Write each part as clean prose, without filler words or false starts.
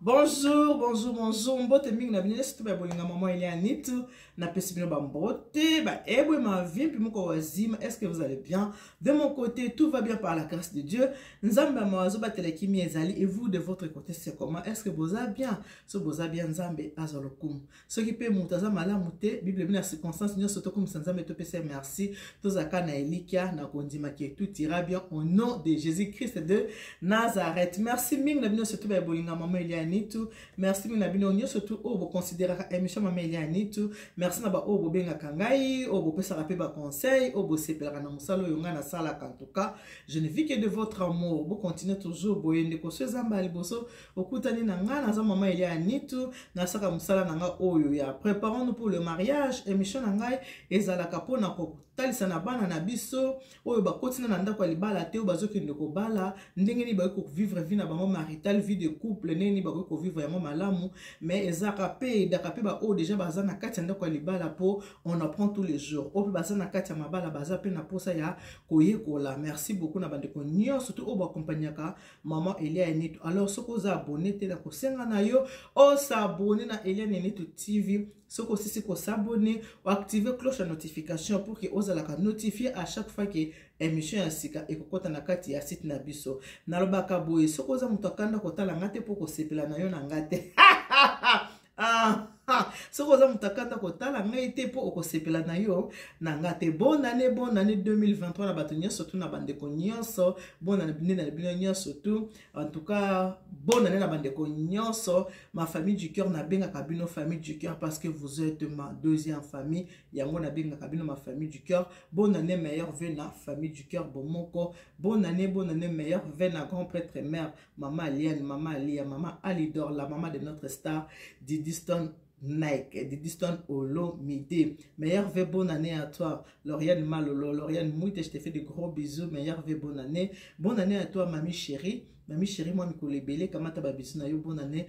Bonjour, bonjour, bonjour. Mbote mingi na bine situ ba bolinga maman Elianitu na pesibino ba mbote ba ebwe ma vie puis moko wazima. Est-ce que vous allez bien? De mon côté, tout va bien par la grâce de Dieu. Nzambe mawazo ba telekimi ezali et vous de votre côté c'est comment? Est-ce que vous allez bien? So vous allez bien Nzambe azolokum. Ce qui peut mutaza malamu te Bible bina circonstance nyo soto comme Nzambe to pese merci. Tozaka na elikia na kondima ki tout ira bien au nom de Jésus-Christ de Nazareth. Merci mingi na bine situ ba bolinga maman Elianitu. Merci na bino nyo surtout o bo considérer émission Maman Elianitu. Merci na ba o bo benga kangai, o bo pesa rapé ba conseil, o bo sepelaka na musalo yonga na sala en tout cas. Je ne vis que de votre amour. Bo continuer toujours boyende ko sezamba liboso okutani na nga na za Maman Elianitu na saka musala na nga oyo ya. Préparons-nous pour le mariage. Émission na ngai ezalaka pona ko talisa na bana na biso oyo bakotina na ndako ya libala te o bazokende ko bala ndenge ni ba ko vivre vie na bango marital, vie de couple neni ba ko vivre ya malamu mais ezaka pe dakape ba o déjà baza na kati ndako ya libala po on apprend tous les jours o baza na kati ya mabala baza pe na posa ya koyekola. Merci beaucoup na bande ko nyo surtout o ba accompagnaka Maman Elianitu. Alors soko za abonné te na ko senga na yo o s'abonner na Elianitu TV. Soko aussi ko s'abonner ou activer cloche de notification pour que ozalaka notifier à chaque fois que émission ya sika ekokota na kati ya site na biso. Nalobaka boye soko za mutokanda kotala ngate po ko sepela na yo na ngate. Soko za mutakanda kotala ngai te po okosepela na yo na ngate. Bonne année 2023 na bato nyonso surtout na bandeko nyonso. Bonne année na bino nyonso surtout. En tout cas, bonne année na bandeko nyonso. Ma famille du cœur na benga kabino famille du cœur parce que vous êtes ma deuxième famille. Yango na benga kabino ma famille du cœur. Bonne année meilleure vœu na famille du cœur bomoko. Bonne année meilleure vœu na grand prêtre mère Maman Aliane, Maman Alia, Maman Alidor, la maman de notre star Didiston Nike, Didiston Olomide. Meilleure vœu, bonne année à toi. Lauriane Malolo, Lauriane Mouite, je te fais de gros bisous. Meilleure vœu, bonne année. Bonne année à toi, mamie chérie. Mamie chérie, moi, Mikole Bele, Kamata Babisu na yo, bonne année.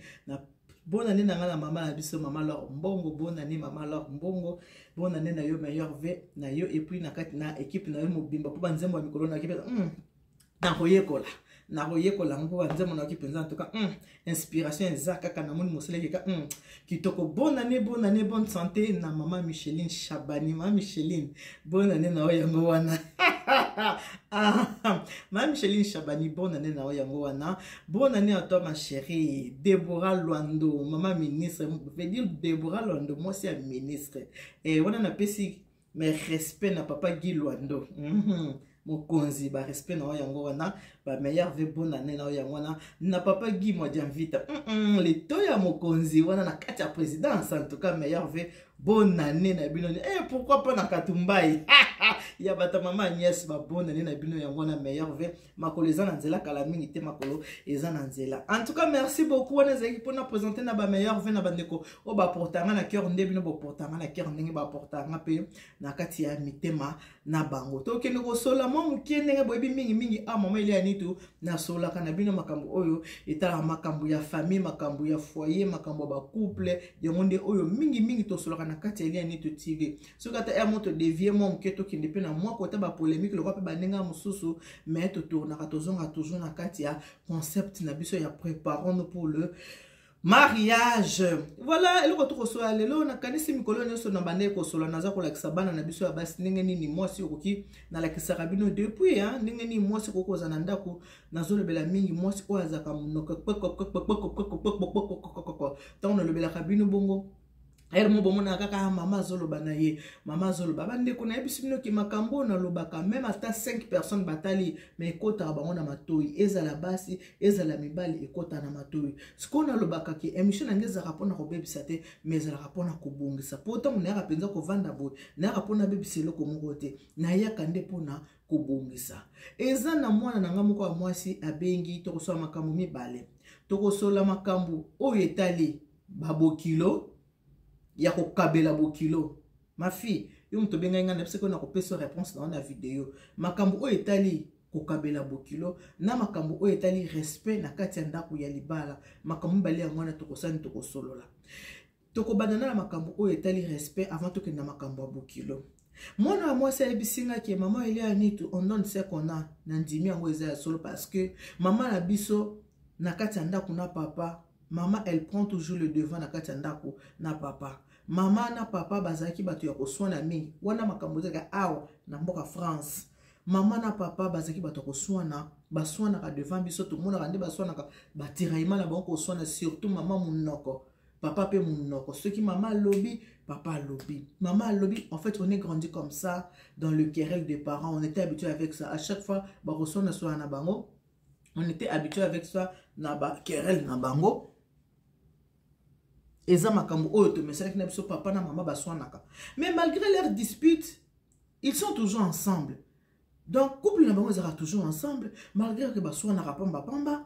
Bonne année na maman na biso Maman Laure Mbongo. Bonne année Maman Laure Mbongo. Bonne année na yo, meilleure vœu na yo. Et puis na kati na équipe na yo mobimba po banzembo mikolo na équipe. Na koyekola. Na koyekola ngo banzembo na équipe en tout cas. Inspiration ezaka kana moni mosele keka. Kitoko bonne année, bonne santé na Maman Micheline Chabani. Maman Micheline, bonne année na yango wana. Maman Micheline Chabani, bonne année na yango wana. Bonne année à toi ma chérie Deborah Luando, maman ministre. Je veux dire Deborah Luando, moi c'est un ministre. Et on a pesi mes respects na papa Guy Luando. Mokonzi ba respect na yango wana ba meilleur vœu bonne année na yango wana na papa Guy moi j'invite les toya mokonzi wana na kati ya présidence. En tout cas meilleur vœu bonne année na bino. Pourquoi pas na Katumbai ya bata mama Agnès ba bonne année na bino yango na meilleur vœu makolo eza na nzela kala mingi te makolo eza na nzela. En tout cas merci beaucoup on ezaki pour na présenter na ba meilleur vœu na bandeko o ba portanga na cœur nde bino ba portanga na cœur ndenge ba portanga pe na kati ya mitema na bango to kende ko sola mo mukende boyebi mingi Maman Elianitu na sola kana bino makambo oyo etala makambo ya famille, makambo ya foyer, makambo ba couple yango nde oyo mingi to sola na kati ya Elianitu TV. Sokata ya moto devie mo mketo kende pe na moi kota ba polémique le roi ba nenga mususu mais to tourna katozonga toujours na kati ya concept na biso ya préparons-nous pour le mariage. Voilà, et le retour sur lelo na kanisi mikolo nyoso na bande ko solo naza ko lakisa bana na biso ya basi ndenge nini mwasi okoki na lakisa rabino depuis ndenge nini mwasi kokoza na ndako nazolobela mingi mwasi ko azaka munoko tant le bela rabino bongo er mo bomona kaka mama zoloba na ye mama zoloba bande ko na ebisino ki makambo na lobaka même ata 5 personnes batali mais ekota bango na matoi ezala basi ezala mibali ekota na matoi siko na lobaka ki émission ngeza rapona ko bebisa te mais ezala rapona ko bongisa pourtant on era penza ko vanda boy na rapona bebiselo ko mokote na yaka nde pona ko bongisa eza na mwana na ngamoko ya mwasi abengi to kosola makambo mibale to kosola makambo oyo etali babokilo ya ko kabela bokilo ma fille yo mto benga ngana pese ko na ko pesa réponse dans la vidéo makambo o etali ko kabela bokilo na makambo o etali respect na kati ya ndako ya libala makambo bali ya mwana to kosani to kosolola to ko banana na makambo o etali respect avant to ke na makambo ya bokilo. Mwana moi c'est bisinga ki Maman Elianitu on donne ce qu'on a na ndimi yango eza solo parce que maman na biso na kati ya ndako na papa maman elle prend toujours le devant na kati ya ndako na papa. Maman na papa bazaki bato ya koswana mingi. Wana makambo zaka awa na mboka France. Maman na papa bazaki bato koswana, baswana ka devant biso tout monde rande baswana ka batiraima na banko koswana surtout maman munoko. Papa pe munoko. Ceux qui maman lobby, papa lobby. Maman lobby, en fait on est grandi comme ça dans le querelle des parents, on était habitué avec ça. À chaque fois ba koswana so na bango, on était habitué avec ça na ba querelle na bango. Eza makambo oyo to mesala ki na biso papa na maman baswanaka. Mais malgré leurs disputes, ils sont toujours ensemble. Donc couple na bango sera toujours ensemble malgré que baswanaka pamba pamba,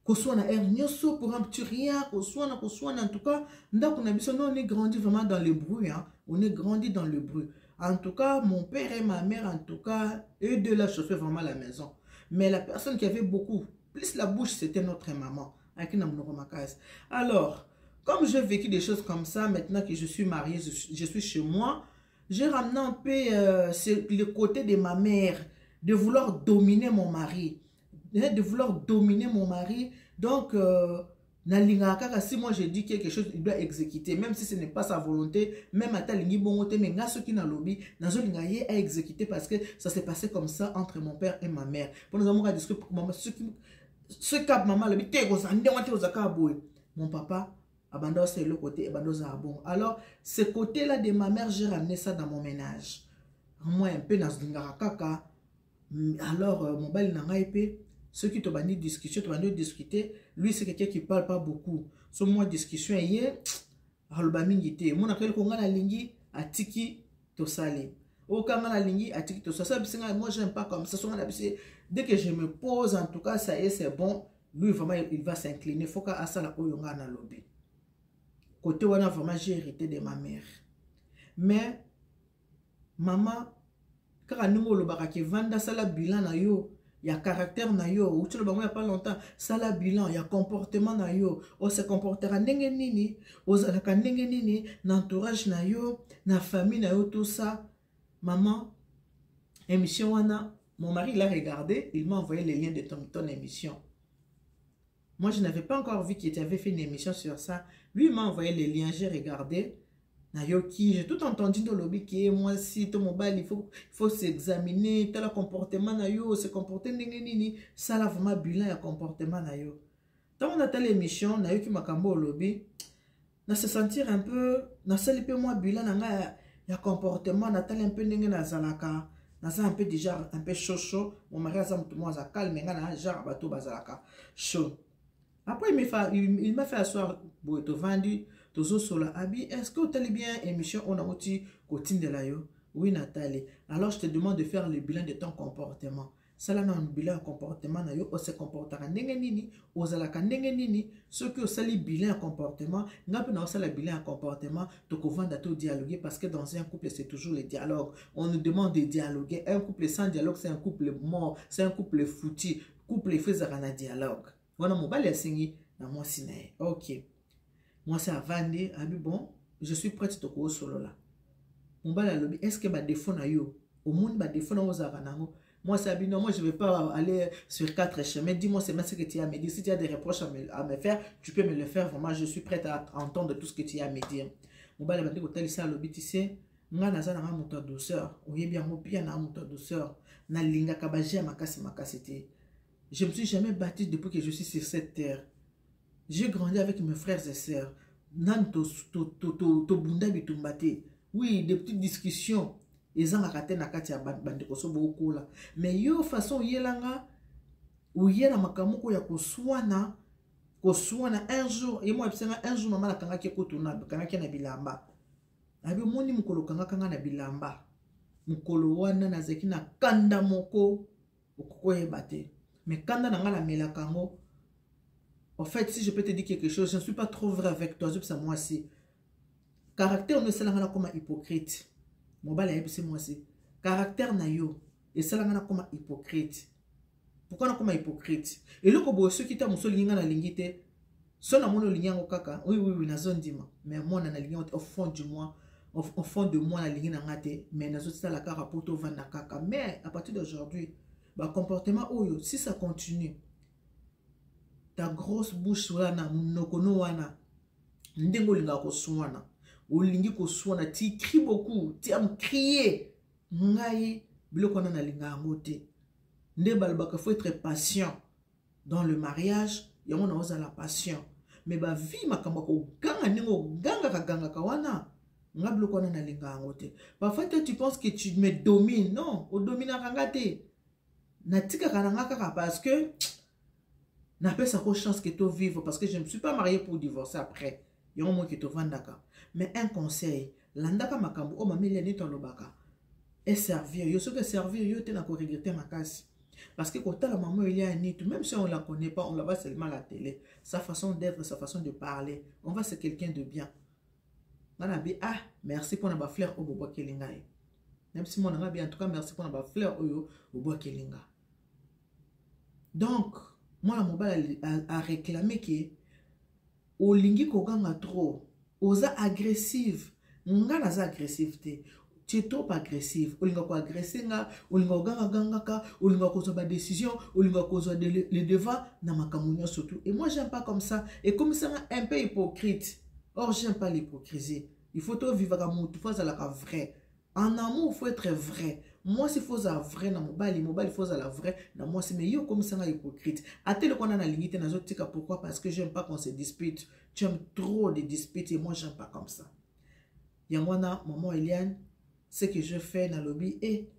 koswana nyoso pour un petit rien, koswana en tout cas, ndako na biso on est grandi vraiment dans le bruit hein. On est grandi dans le bruit. En tout cas, mon père et ma mère en tout cas, eux deux là chauffaient vraiment la maison. Mais la personne qui avait beaucoup plus la bouche, c'était notre maman. Alors, comme j'ai vécu des choses comme ça, maintenant que je suis mariée, je suis chez moi, j'ai ramené un peu le côté de ma mère, de vouloir dominer mon mari. De vouloir dominer mon mari. Donc, si moi je dis quelque chose, il doit exécuter. Même si ce n'est pas sa volonté, même à talingi bongote, mais nga qui na lobby, nazo lingaye à exécuter parce que ça s'est passé comme ça entre mon père et ma mère. Pour nous avons discuté pour maman, ce cap maman lobby, mon papa, abandonne c'est le côté, abandonne à bon. Alors, ce côté-là de ma mère, j'ai ramené ça dans mon ménage. Moi, un peu dans ce kaka. Alors, mon bal n'a épée. Ceux qui te bandit discuter, lui c'est quelqu'un qui parle pas beaucoup. Sur moi discussion hier, alobamingité. Mon appel qu'on a la ligne à tiki to salé. Au kamana lingi à tiki to salé. Moi j'aime pas comme ça. Dès que je me pose, en tout cas ça y est, c'est bon. Lui vraiment il va s'incliner. Faut qu'à ça la oyonga na lobby. Côté wana vraiment j'ai hérité de ma mère. Mais maman car nous le baraki vanda sala bilan na yo. Il y a caractère na yo, ou tu le bango il y a pas longtemps, ça la bilan, il y a comportement na yo, on se comportera ndenge nini, ozalaka ndenge nini, n'entourage na yo, na famille na yo, tout ça. Maman, émission wana, mon mari l'a regardé, il m'a envoyé les liens de ton émission. Moi je n'avais pas encore vu qu'il avait fait une émission sur ça. Lui il m'a envoyé les liens, j'ai regardé. J'ai tout entendu dans le lobby qui est moi si ton mobile il faut s'examiner tel comportement na yo se comporter nini ça là vraiment bilan ya comportement na yo. Tant on a telle émission na yo qui makambo au lobby na se sentir un peu na sali peu moi bilan na ya comportement na tel un peu ndenge na zalaka na ça un peu déjà un peu chaud mon mari a ça moi za calme nga na genre bato bazalaka chaud. Après il m'a fait asseoir boito vendu. Abi, est-ce que tu as bien émission on a outil côté de la yo? Oui Nathalie. Alors je te demande de faire le bilan de ton comportement. Ça là un bilan comportement na yo, on se comportera ndenge nini, ozalaka ndenge nini, ce que ça li bilan comportement, n'a pas na ça le bilan comportement, to kovanda to dialoguer parce que dans un couple c'est toujours le dialogue. On nous demande de dialoguer. Un couple sans dialogue c'est un couple mort, c'est un couple foutu. Couple fait un dialogue. Voilà mon bal singi na moi sinae. OK. Moi, c'est à Vandé. Bon, je suis prête à te solo là. On va la lobby. Est-ce que ma défaut na yo? Au monde, ma défaut na ozaranango. Moi, c'est non, moi, je ne vais pas aller sur 4 chemins. Dis-moi, c'est ce que tu as à me dire. Si tu as des reproches à me faire, tu peux me le faire. Vraiment, je suis prête à entendre tout ce que tu as à me dire. On va la lobby. Au ça lobby, tu sais. Nga naza na moto douceur. Oye bien, mo bien na moto douceur. Na linga kabaje makasi te. Je me suis jamais battu depuis que je suis sur cette terre. J'ai grandi avec mes frères et sœurs. Oui, des petites discussions. Ils ont raté na kati ya bande koso beaucoup là. Mais yo façon yelanga ou yela makamuko ya koswana un jour et moi un jour maman la kanga ki kotuna kanga ki na bilamba. Abi moni mukolo kanga na bilamba. Mukolo wana na zeki na kanda moko okoko yebate. Mais kanda na ngala mela kango. En fait, si je peux te dire quelque chose, je ne suis pas trop vrai avec toi, c'est moi aussi. Caractère ne c'est là comme hypocrite. Mon bal c'est moi aussi. Caractère na yo et c'est là comme hypocrite. Pourquoi on comme hypocrite? Et le kobo ceux qui t'a mon sol linga na lingite, son na mono linga kaka. Oui na zone dima. Mais moi na linga au fond du moi, au fond de moi na linga na ngate, mais na zone ça la cara poto vanda kaka. Mais à partir d'aujourd'hui, bah comportement oyo si ça continue ta grosse bouche wana monokono wana ndenge olinga koswana olingi koswana ti crie beaucoup ti am crier ngai biloko wana nalinga yango te nde balobaka faut être patient dans le mariage yango na ozala patient mais ba vie makambo ko ganga ndenge ogangaka gangaka wana nga biloko wana nalinga yango te parfois tu penses que tu me domines non odominaka nga te natikaka na nga kaka parce que napesa ko chance que to vivre parce que je ne me suis pas mariée pour divorcer après yango moi que to vandaka mais un conseil landaka makambo o mameli ni to lobaka et servir yo ce que servir yo te na ko regretter makasi parce que quand la maman il y a ni tout même si on la connaît pas on la voit seulement à la télé sa façon d'être sa façon de parler on voit c'est quelqu'un de bien nanabi ah merci pour na fleur au bobo kelinga même si mon bien en tout cas merci pour na fleur au bobo kelinga donc moi la mobile a réclamé que olingi koganga trop oza agressive nga naza agressivité tu es trop agressif olinga ko agresser nga olinga oganga gangaka olinga ko zo ba décision olinga ko zo le devant na makamunyo surtout et moi j'aime pas comme ça et comme ça un peu hypocrite or j'aime pas l'hypocrisie il faut tout vivre comme tout faut ça la vrai en amour il faut être vrai moi si faut ça vrai na mobile il faut ça la vrai na moi c'est mais yo comme ça hypocrite à tel qu'on a la limite na zotika pourquoi parce que j'aime pas qu'on se dispute tu aimes trop de disputes et moi j'aime pas comme ça yangwana maman Eliane ce que je fais dans le lobby et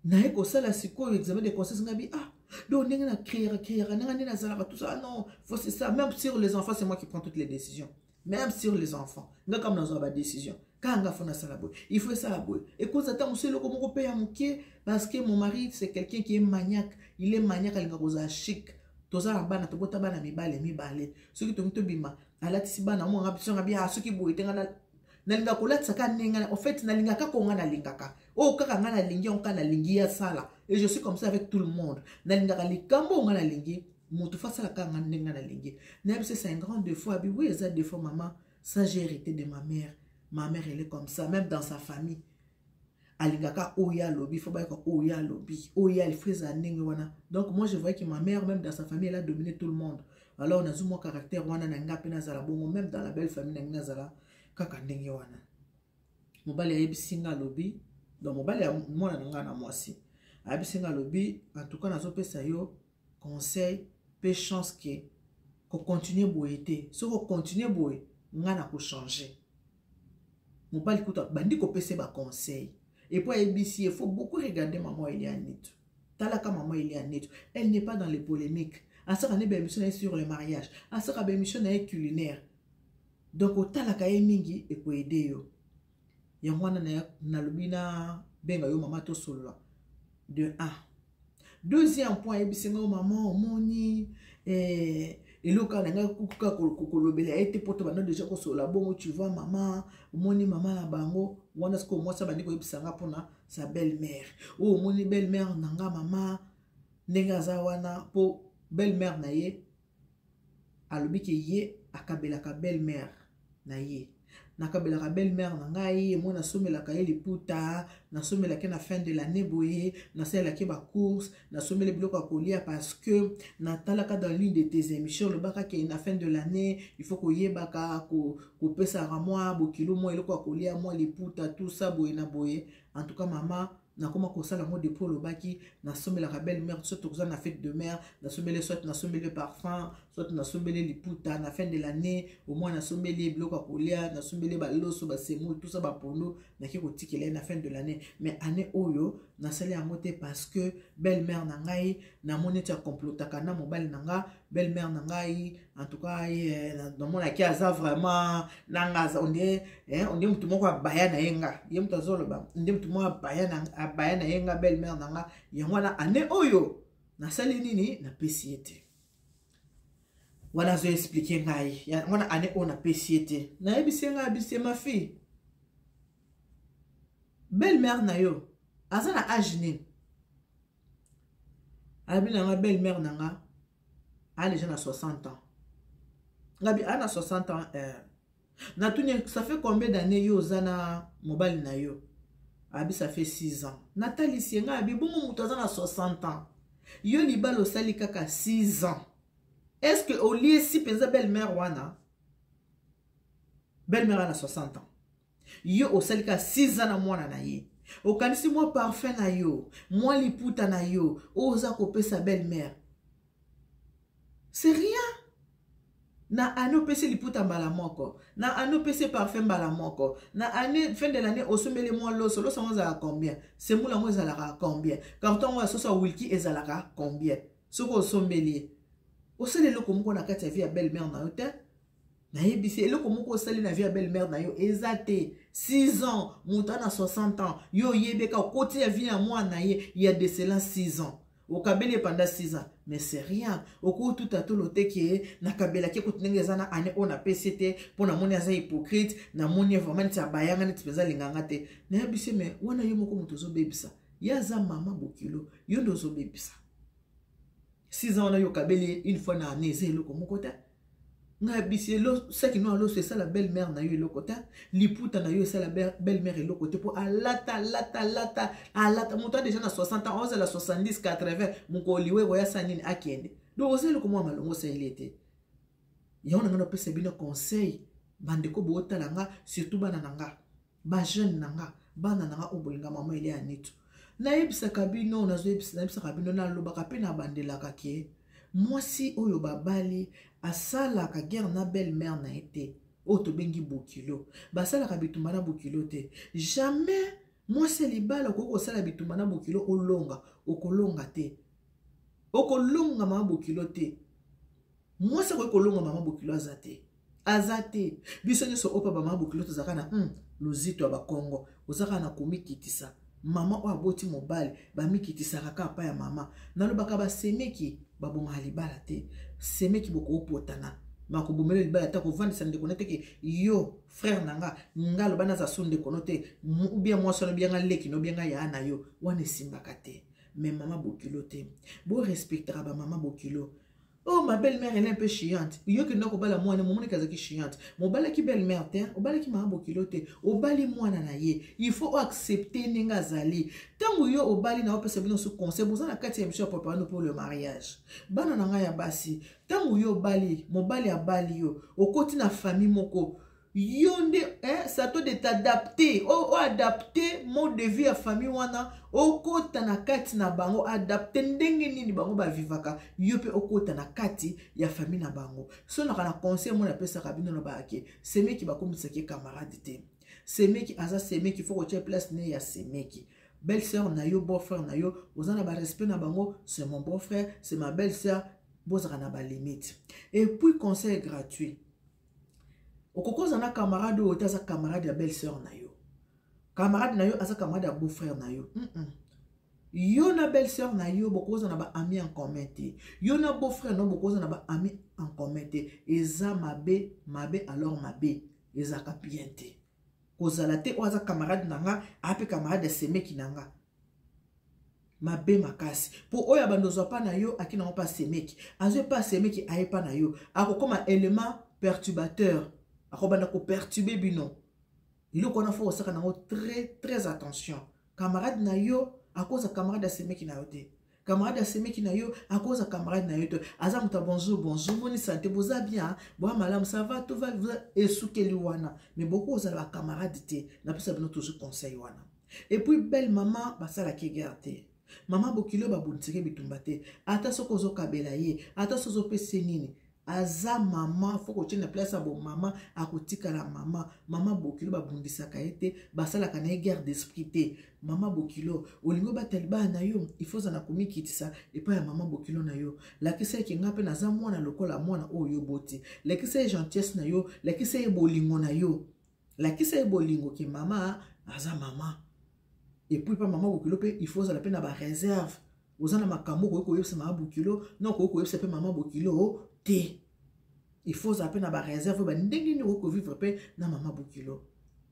nae ko sala siko examen de conscience ngabi ah donc ndenge na créer nanga na zala tout ça non faut c'est ça même sur les enfants c'est moi qui prends toutes les décisions même sur les enfants nga comme dans ba décision kanga fona sala boy il faut ça la boy et quand ça t'a monsieur le comment payer muké parce que mon mari c'est quelqu'un qui est maniaque il est maniaque alinga koza chic toza na bana to bota bana mibale ceux qui to bima ala tisibana mo ngabiso ngabi ah ceux qui boy tenga nalinga kolatisa ka nenga en fait nalinga ka konga nalingaka o kaka nga nalingi on ka nalingi ya sala et je suis comme ça avec tout le monde nalinga ka likambo nga nalingi mutu fa sala ka nga nenga nalingi na c'est un grand défaut abi oui ça défaut maman ça j'ai hérité de ma mère elle est comme ça même dans sa famille alinga ka oya lobby faut ba ko oya lobby oya il fait ça nenga wana donc moi je voyais que ma mère même dans sa famille elle a dominé tout le monde alors on a mon caractère wana na ngapi na zala bongo même dans la belle famille na zala kaka ndenge wana mobali ayebisinga lobi donc mobali ya mwana nanga na mwasi ayebisinga lobi en tout cas nazopesa yo conseil pe chance que ko continuer boye te so ko continuer boye nga na ko changer mobali kuta bandi ko pese ba conseil et puis ayebisi il faut beaucoup regarder maman Eliane talaka maman Eliane elle n'est pas dans les polémiques asaka ne ba émission sur le mariage asaka ba émission na culinaire donc otalaka ye mingi e ko aider yo yangwana na lobina benga yo mama to solo de 1 deuxième point ebisenga maman omoni eloka na nga kuka kolobela ete poto bana déjà ko solo bongo tu vois maman omoni mama na bango wana sko moi ça bandi ko ebisanga pona sa belle-mère o omoni belle-mère nanga mama nenga za wana po belle-mère na ye alobi ke ye akabela ka belle-mère na ye nakabela ka belle-mère na ngai mo na somela ka ye liputa na somela ke na fin de l'année boye na sela ke ba course na somela biloko kolia parce que na talaka dans l'une de tes émissions le baka ke na fin de l'année il faut ko yebaka ko pesa ra moi bo kilo mo eloko kolia mo liputa tout ça boye na boye en tout cas maman na koma ko sala mo depuis le baki na somela ka belle-mère soit to na fête de mère na somela soit na somela parfum soit na somela liputa na fin de l'année au moins na somela biloko kolia na somela ba loso ba semo tout ça ba pono na ki ko tikela na fin de l'année mais année oyo na sala ya moté parce que belle-mère na ngai na moneta complotaka na mobile na nga belle-mère na ngai en tout cas dans mon aki aza vraiment nanga on dit mutu moko abaya na yenga ye mutu azolo ba ndi mutu moko abaya na yenga belle-mère na nga yangwana année oyo na sali nini na pesiete wana zo expliquer ngai yangwana année oyo na pesiete na ebisenga abise ma fille belle-mère na yo aza na âge nini abi na nga belle-mère na nga a déjà 60 ans ngabi ana 60 ans na tuni ça fait combien d'années yo zana mobile na yo abi ça fait 6 ans Nathalie sienga abi bongo mutu aza na 60 ans yo libalo sali kaka 6 ans Est-ce que au lieu si penza belle-mère wana, belle-mère a 60 ans. Yo au salika 6 ans na mwana na ye. Au kanisi moi parfait na yo, moi liputa na yo, oza kope sa belle-mère. C'est rien. Na ane pese liputa mbala moko, na ane pese parfait mbala moko, na ane fin de l'année osomele moi loso, loso mo zala combien? Semoula mo zala combien? Carton mo sosa wilki ezalaka combien? Soko osomeli. Osele loko moko na kati ya vie ya belle-mère na yo te. Na yebisi eloko moko osali na vie ya belle-mère na yo ezate 6 ans, mouta na 60 ans, yo yebeka côté ya vie ya moi na ye, il y a de cela 6 ans. Au kabele pendant 6 ans, mais c'est rien. Au cours tout à tout l'autre qui na kabela qui coûte n'engagez na année on a PCT pour na moni aza hypocrite, na moni vraiment tia bayanga ne tpeza lingangate. Na yebisi mais wana yo moko mutozo bebisa. Ya za mama bokilo, yo ndozo bebisa. 6 ans na yo kabele une fois na année zé eloko moko ta. Nga bisi lo ce qui nous allo c'est ça la belle-mère na yo le côté liputa na yo c'est la belle-mère le côté pour alata monta déjà na 60 ans 11 à la 70 80 mon koliwe voya sanini akende donc osé le comment malongo ça il était ya on a pesa bino conseil bandeko bota langa surtout bana nanga ba jeune nanga bana nanga obolinga mama ile anitu na yebisa kabino na zo yebisa kabino na lobaka pe na bandela kake moi si oyo babali asala ka guerre na belle-mère na été auto bengi bokilo basala ka bitumba na bokilo te jamais moi c'est libala ko sala bitumba na bokilo olonga okolonga te okolonga mama bokilo te moi c'est ko kolonga mama bokilo azate biso nyoso opa ba mama bokilo to zakana lozito ba Congo ozaka na komikitisa mama o aboti mobile ba mikitisa kaka pa ya mama nalobaka ba semeki babonga libala te semeki boko opotana makobumelo libala ta ko vandisa ndeko nete ke yo frère nanga ngalo bana za sunde konote ou bien moi solo bien leki no bien ya na yo wane simbaka te mais mama bokilo te bo respectera ba mama bokilo. Oh, ma belle-mère, elle est un peu chiante. Yo que non, bala moi, mon qui chiante. Mon bala qui belle-mère, au bala qui m'a bokilote, au bali moi nanaye. Il faut accepter nenga zali. Tant yo au bali na opé sabino sous conseil, vous en a 4e choix pour pour le mariage. Bana nanga ya basi. Tant yo bali, mon bali a bali yo. Au côté na famille moko. Yonde, ça te de t'adapter. Oh, adapter mode de vie à famille wana. Okota na kati na bango adapter ndenge nini bango ba vivaka. Yope okota na kati ya famille na bango. So na kana conseil mo na pesa kabino na baake. Semeki ba komisa ki camarade te. Semeki aza semeki faut que tu place ne ya semeki. Belle-sœur na yo, beau-frère na yo, vous en avez respect na bango, c'est mon beau-frère, c'est ma belle-sœur, vous en avez limite. Et puis conseil gratuit. Okokoza na camarade ou ta camarade ya belle-sœur na yo. Camarade na yo asa camarade ya beau-frère na yo. Yo na belle-sœur na yo bokoza na ba ami en commun te. Yo na beau-frère no bokoza na ba ami en commun te. Eza mabe alors mabe. Eza ka bien te. Kozala te oza camarade nanga ape camarade ya semeki nanga. Mabe makasi. Po oya bandozo pa na yo akina pa semeki. Azo pa semeki aye pa na yo. Ako comme élément perturbateur. Akobana ko perturber bino. Il ko na fo osaka na très attention. Camarade na yo à cause de camarade à semeki na yo te. Camarade à semeki na yo à cause de camarade na yo te. Aza muta bonjour moni santé boza bien. Bon malam ça va tout va esukeli wana. Mais beaucoup oza la camarade te. Na pesa bino toujours conseil wana. Et puis belle maman basala ki garte. Maman bokilo ba buntseke bitumba te. Ata soko zo kabela ye, ata sozo pese nini. Aza maman, faut que tu aies place à bon maman, à côté la maman bokilo ba bundisa kaete, basala kana guerre d'esprit te. Maman bokilo, olingo ba taliba na yo, il faut zana komi kitisa et pas ya maman bokilo na yo. La kisa ki ngape na za mwana lokola mwana o yo boti. La kisa gentillesse na yo, la kisa bolingo na yo. La kisa bolingo ki mama aza maman. Et puis pas maman bokilo pe, il faut zana pe na ba réserve. Ozana makambo ko yebisa maman bokilo, non ko yebisa pe maman bokilo. Il faut zapper na ba réserve ba ndenge ni ko vivre pe na mama bokilo.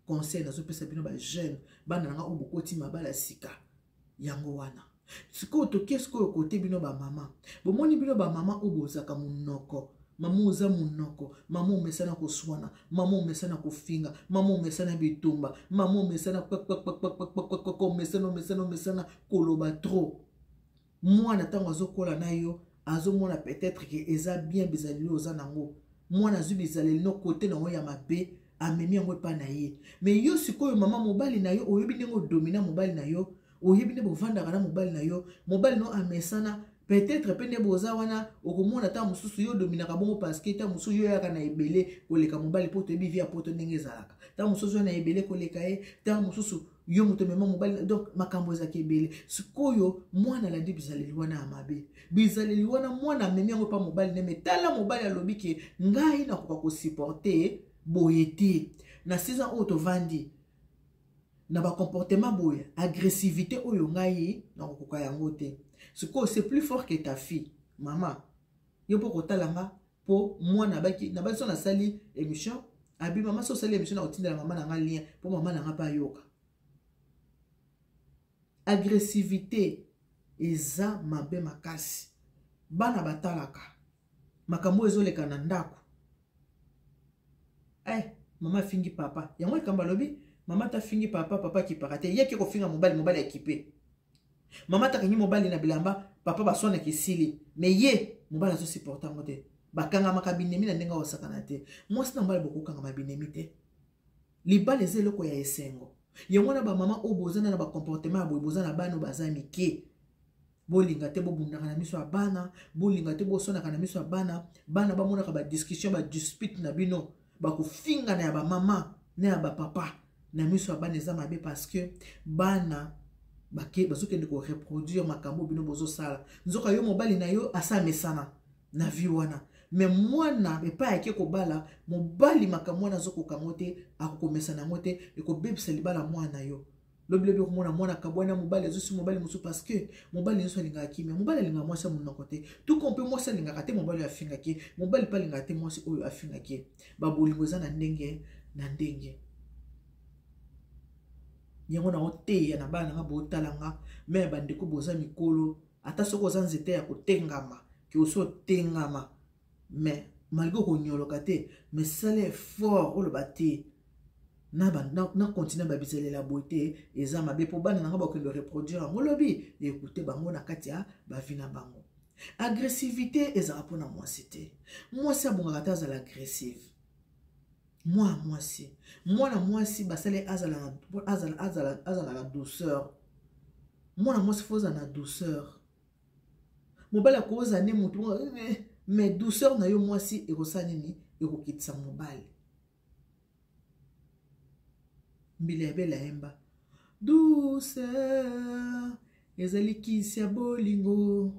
Conseil na zo pesa bino ba jeune bana nga obokoti mabala sika yango wana. Siko to kesko côté bino ba mama. Bo moni bino ba mama obozaka munoko. Mama oza munoko, mama omesana ko swana, mama omesana ko finga, mama omesana bitumba, mama omesana mesana koloba trop. Moi na tango azokola na yo azomona peut-être que eza bien bizaleli oza nango mwana azwi bizaleli no côté nango ya mabe amemi yango epa na ye mais yo sikoyo mama mobali na yo oyebi ndenge odomina mobali na yo oyebi nde bovandaka na mobali na yo mobali no amesana peut-être pe nde boza wana okomona ta mosusu yo dominaka bongo parce que ta mosusu yo yaka na ebele koleka mobali po toyebi via poto ndenge ezalaka ta mosusu yo na ebele koleka ye ta mosusu yo moto mema mobali donc makambo ezaki ebele sikoyo mwana alandi bizaleli wana ya mabe bizaleli wana mwana amemi yango pa mobali ne metala mobali alobi ke ngai nakoka kosupporte boye te na 6 ans oyo tovandi na bakomportement boye agressivité oyo ngai nakokoka yango te sikoyo c'est plus fort que ta fille mama yo mpo kotalanga po mwana baki na baki so nasali émission abi mama so sali émission na otindela mama na nga lien po mama na nga pa yoka agressivité eza mabe makasi bana batalaka makambo ezoleka na ndako mama fingi papa yango ekamba lobi mama ta fingi papa papa kipaka te yeke kofinga mobali ekipe mama ta kanyi mobali na bilamba papa basona kisili mais ye mobali azo supporta ngo te bakanga makabinemi na ndenga osakana te mwasi na mobali bokokanga mabinemi te libala eza eloko ya esengo yango na bamama oyo bozana na bakomportement ya boye boza na bana baza mike bolinga te bobundaka na miso ya bana bolinga te bosonaka na miso ya bana bana bamonaka badiscussion badispute na bino bakofinga na ya bamama na ya bapapa na miso ya bana eza mabe parce que bana bazokende koreproduire makambo bino bozosala nzoka yo mobali na yo asamesana na vie wana mais mwana epai ake kobala mobali makambo wana azokoka ngo te akokomesana ngo te ekobebisa libala mwana yo lobilobi okomona mwana kabwana mobali azosi mobali mosusu parce que mobali nyonso alingaka kimia mobali alingaka mwasi ya monoko te tout kompe mwasi alingaka te mobali oyo afingaki mobali mpe alingaka te mwasi oyo afingaki babolingo eza na ndenge na ndenge yango na oteya na bana nga botalanga me bandeko boza mikolo ata soki oza nzete ya kotengama ke osi otengama mais malgré konyoloka te mais sala effort oloba te na continue babizelela boye te eza mabe mpo bana nanga bakende reproduire yango lobi ekute bango na kati ya bavi na bango agressivité ezala mpona mwasi te mwasi abongaka te azala agressive mwana mwasi basali azala na douceur mwana mwasi fo ozala na douceur mobali akoza ne motu mais douceur na yo mwasi ekosala nini ekokitisa mobali mbila ya bela yemba douceur ezali kisi ya bolingo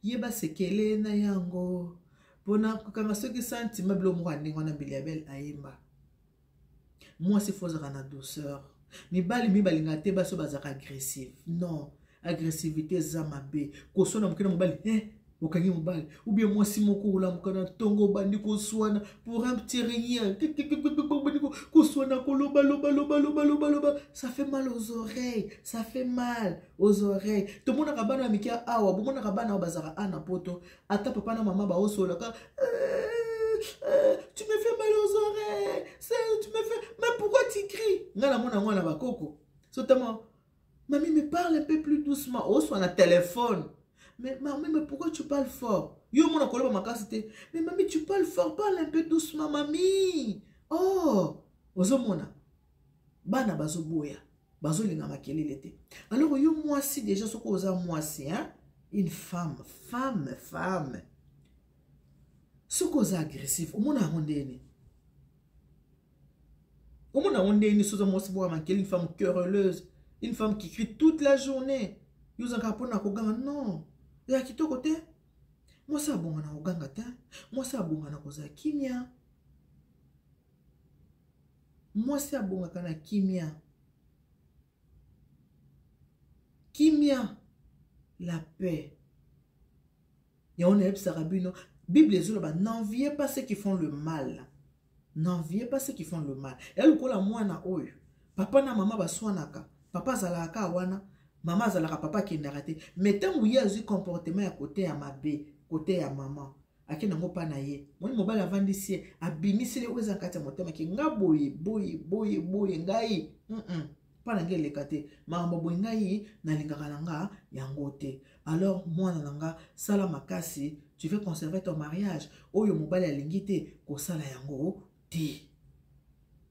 yeba sekele na yango mpona kokanga soki santima bilo moko andenge wana mbila ya bela ayemba mwasi fo ozalaka na douceur mibali balingaka te baso bazalaka agressive non agressivité eza mabe koswana moke na mobali okangi mobali ou bien mwasi moko olamuka na ntongo bandi koswana pour un petit rien koswana koloba ça fait mal aux oreilles tomonaka bana ya mike awa bomonaka bana awa bazalaka ana poto ata papa na mama baosolaka tu me fais mal aux oreilles tu me fais mais pourquoi tu cries nga na mona mwana bakoko sotama mami me parle un peu plus doucement oswa na téléphone. Mais maman, mais pourquoi tu parles fort? Yo mon akoloba makasite. Mais mamie, tu parles fort, parle un peu doucement, mamie. Oh, ozomona. Bana bazo boya. Bazo linga makelele te. Alors yo mwasi déjà soko oza mwasi, hein? Une femme. Soko oza agressif, omona hondeni. Omona hondeni soza mwasi boya makeli, une femme querelleuse, une femme qui crie toute la journée. Yo zanga pona koganga non. Ya kitoko te mwasi abonga na koganga te mwasi abonga na koza kimia mwasi abongaka na kimia la paix ya on ebisaka bino Bible ezoloba n'enviez pas ceux qui font le mal ya lokola mwana oyo papa na mama baswanaka papa azalaka wana mama azalaka papa kendaka te mais ntango ye azwi comportement ya kote ya mabe kote ya mama akenda ngo pa na ye moni mobali avandisi ye abimisili oyo eza nkati ya motema ke nga boye ngai mpa na ngai eleka te makambo boye ngai nalingaka na nga yango te alors mwana na nga sala makasi tu veux conserver ton mariage. Oyo mobali alingi te kosala yango te.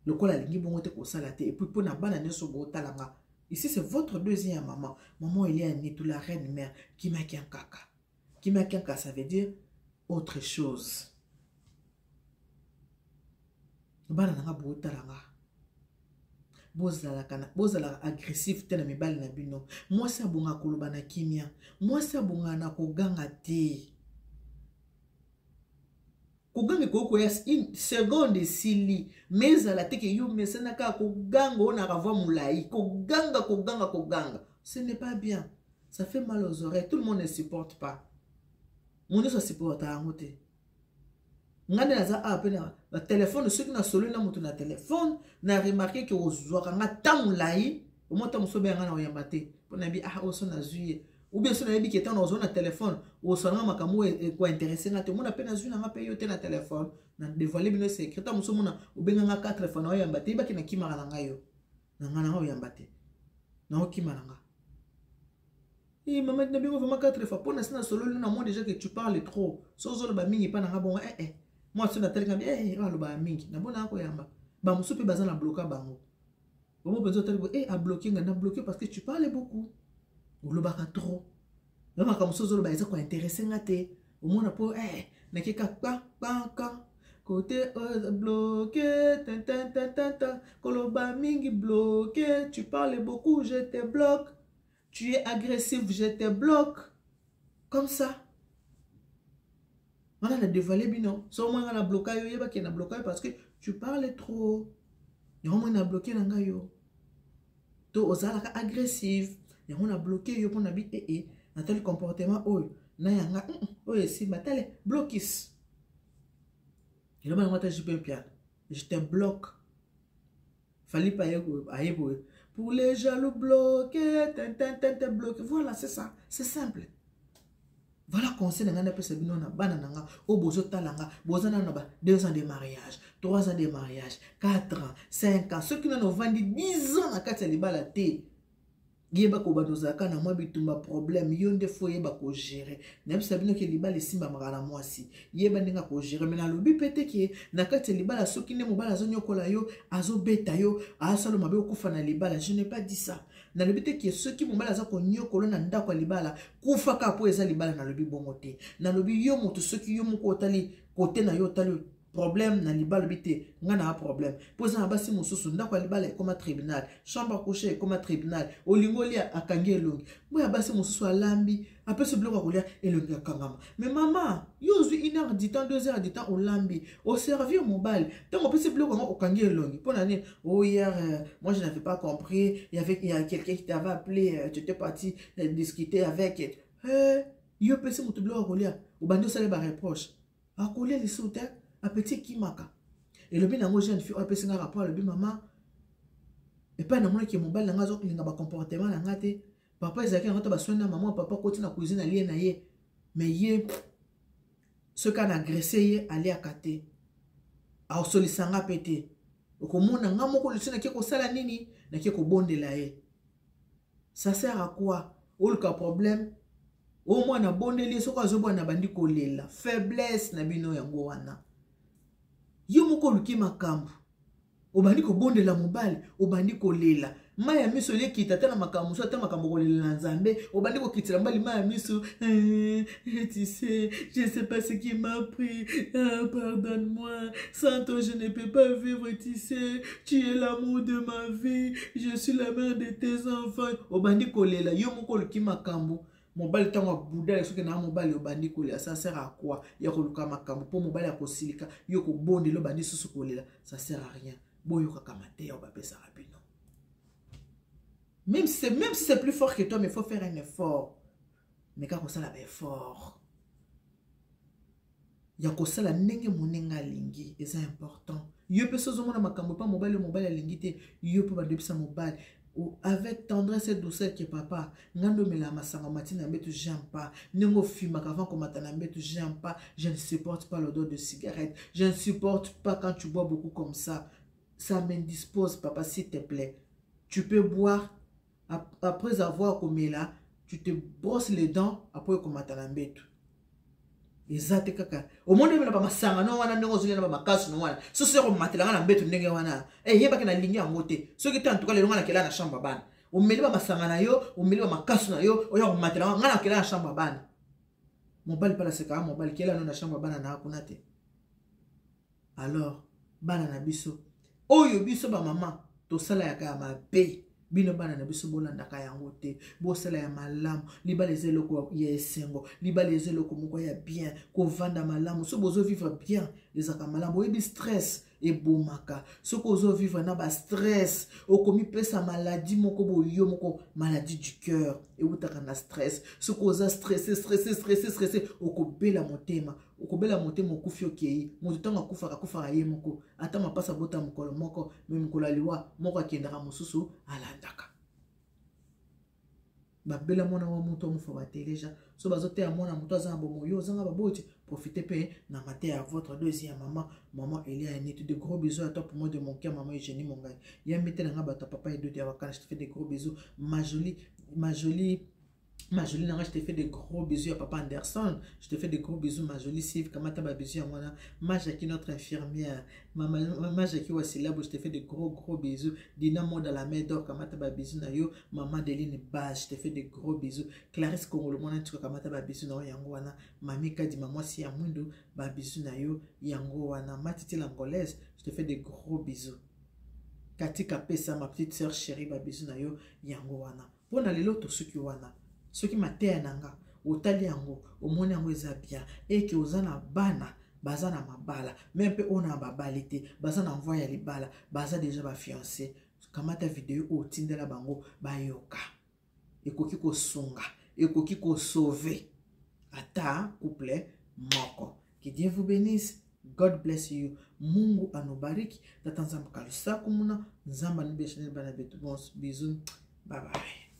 Lokola alingi bongo te kosala te. Et puis pour na bana nyoso bo talanga. Ici c'est votre deuxième maman. Maman il y a ni tout la reine mère qui m'a qu'un kaka. Qui m'a qu'un kaka, ça veut dire autre chose. Bana nanga bo talanga. Bozala agressif te na mibali na bino. Moi sa bonga koloba na kimia. Moi sa bonga na koganga te. Koganga koko ya une seconde sili. Mezala te ke yo mesana ka koganga ona kava mulai. Koganga. Ce n'est pas bien. Ça fait mal aux oreilles. Tout le monde ne supporte pas. Mon ne se supporte à amote. Ngane naza apena la téléphone ceux qui na solo na mutu na téléphone na remarqué que ozwaka nga tamulai au moins tamuso be nga na oyambate pona bi oso na zuye ou bien so na bi ke tan ozo na téléphone oso na makamu ko intéressé na te mona pe na zu na nga pe yo te na téléphone na dévoiler bino secret tamuso mona obenga nga 4 fois na oyambate ba ki na kimaka na ngayo na nga na oyambate na okima na nga. Et maman na bingo vraiment 4 fois pona sina solo na moi déjà que tu parles trop so zo ba mingi pa na nga bon moi je suis dans le mingi na bona ko yamba ba musu pe bazana bloquer bango bon besoin de a bloquer na bloquer parce que tu parles beaucoup ou le baka trop même comme ça zo ba eza ko intéressé ngate au moins po na ke ka côté bloqué koloba mingi bloqué tu parles beaucoup je te bloque tu es agressif je te bloque comme ça. On a dévoilé bino. So moi on a bloqué yo yeba ki na bloqué parce que tu parles trop. Et on a bloqué nanga yo. To ozala ka agressif. Et on a bloqué yo pour na bi na tel comportement na yanga si batale blocus. Et là moi je peux bien. Je te bloque. Fallait pas ayebo. Pour les jaloux bloqués, bloqué. Voilà, c'est ça. C'est simple. Voilà conseil nanga na pesa bino na bana nanga o bozo talanga bozana na ba 2 ans de mariage 3 ans de mariage 4 ans 5 ans ceux qui n'ont vendu 10 ans na kati ya libala te yeba ko badozaka na mwa bitumba problème yo nde fo yeba ko gérer na pesa bino ke libala simba makala mwasi yeba ndinga ko gérer mais na lobi pete ke na kati ya libala soki ne mobala zo nyokola yo azo beta yo asalo mabe okufa na libala. Je n'ai pas dit ça. Na lobi te ki ceux qui mobala za ko nyokolo na ndako ya libala kufa ka po eza libala na lobi bongo te. Na lobi yo moto ceux qui yo moko otali côté na yo otali problème na libala bité ngana a problème poza na basi mususu ndako ya libala comme tribunal chambre à coucher comme tribunal olingoli akangi elongi boya basi mususu alambi après ce bloc akolia elongi akangama mais maman yo zui 1 heure du temps 2 heures du temps olambi au servir mobile tant après ce bloc akangi elongi pour nani hier moi je n'avais pas compris il y a quelqu'un qui t'avait appelé tu étais parti discuter avec yo pesi mutu bloc akolia obandi osala ba reproche akolia les soutien a petit kimaka et le bien nango jeune fille a pesi nga rapport le bien maman et pas na mona ki mobile nga zo linga ba comportement na ngate papa ezaki na ba soin na maman papa koti na cuisine ali na ye mais ye ce qu'on a agressé ye ali akate a solisanga pété okomona nga moko lusina ke ko sala nini na ke ko bondela ye ça sert à quoi au cas problème au moins na bondeli soko azobo na bandi kolela faiblesse na bino yango wana. Yo moko luki makambu obandi ko bondela mobali obandi ko lela maya miso le kitata na makambu so ta makambu ko lela na Nzambe obandi ko kitila mbali maya miso tu sais je sais pas ce qui m'a pris pardonne-moi sans toi je ne peux pas vivre tu sais tu es l'amour de ma vie je suis la mère de tes enfants obandi ko lela yo moko luki makambu mobile tango bouddha soki na mobile obandi kolela ça sert à quoi ya koluka makambo po mobile ya kosilika yo ko bonde lo bandi susu kolela ça sert à rien boyo kakamate ya bapesa rapidement même si c'est plus fort que toi mais il faut faire un effort mais quand ça la effort ya kosala ndenge monenga lingi c'est important yo pe sozo mona makambo pa mobile alingi te yo pe ba debisa mobile avec tendresse et douceur que papa ngando mela masanga matina mbetu j'aime pas nengo fima avant qu'on matana mbetu j'aime pas je ne supporte pas l'odeur de cigarette je ne supporte pas quand tu bois beaucoup comme ça m'indispose papa s'il te plaît tu peux boire après avoir comé là tu te brosses les dents après qu'on matana mbetu Ezate kaka. Au monde me na ba masanga no wana ndongo zuli na ba makasu no wana. So se ko matela na mbeto ndenge wana. Yeba ke na lingi yango te. So ki en tout cas le ngana kela na chambre bana. O meli ba masanga na yo, o meli ba makasu na yo, o ya ko matela ngana kela na chambre bana. Mobali pala seka mobali kela no na chambre bana na kuna te. Alors bana na biso. Oyo biso ba mama to sala ya ka ma be. Bino bana na biso bolanda ka yango te bo sala ya malamu libala ezeloko ya esengo libala ezeloko moko ya bien ko vanda malamu so bozo vivre bien ezaka malamu oyebi stress ebomaka so ko zo vivre na ba stress okomi pesa maladie moko boyo moko maladie du cœur et utaka na stress so ko za stressé okobela motema okufi okei moto tanga kufa ye moko ata mapasa bota mokolo moko même mokolo liwa moko akendaka mosusu alandaka babela mona wa moto mofa bateleja so bazote ya mona moto azanga bomoyo zanga baboti profitez pe na matin à votre deuxième maman Elia Nito de gros bisous à toi pour moi de mon cœur maman Eugénie Mongai ya mette na bata papa et deux wakana je te fais des gros bisous ma jolie je te fais des gros bisous à papa Anderson. Je te fais des gros bisous, ma jolie Siv. Kamata ba bisous à moi. Ma Jackie, notre infirmière. Ma Jackie Wassilabo, je te fais des gros bisous. Dina Moda la main d'or. Kamata ba bisous na yo. Maman Deline Baz, je te fais des gros bisous. Clarisse Kongolo, mon antuka kamata ba bisous na yo. Yangoana. Mami Kadi, maman si amundo. Ba bisous na yo. Yangoana. Matiti l'angolaise, je te fais des gros bisous. Katika Pesa, ma petite soeur chérie, ba bisous na yo. Yangoana. Bon, allez l'autre, ceux qui wana. Ce qui m'a té nanga otali yango omoni yango eza bien et que ozana bana bazana mabala même pe ona babalite bazana envoyer libala baza déjà ba fiancé kamata vidéo otindela bango bayoka ekoki ko songa ekoki ko sauver ata couple moko. Que Dieu vous bénisse. God bless you. Mungu anobariki. Tatanza mkalusa kumuna. Nzamba nubeshanel bana betu. Bisous. Bye bye.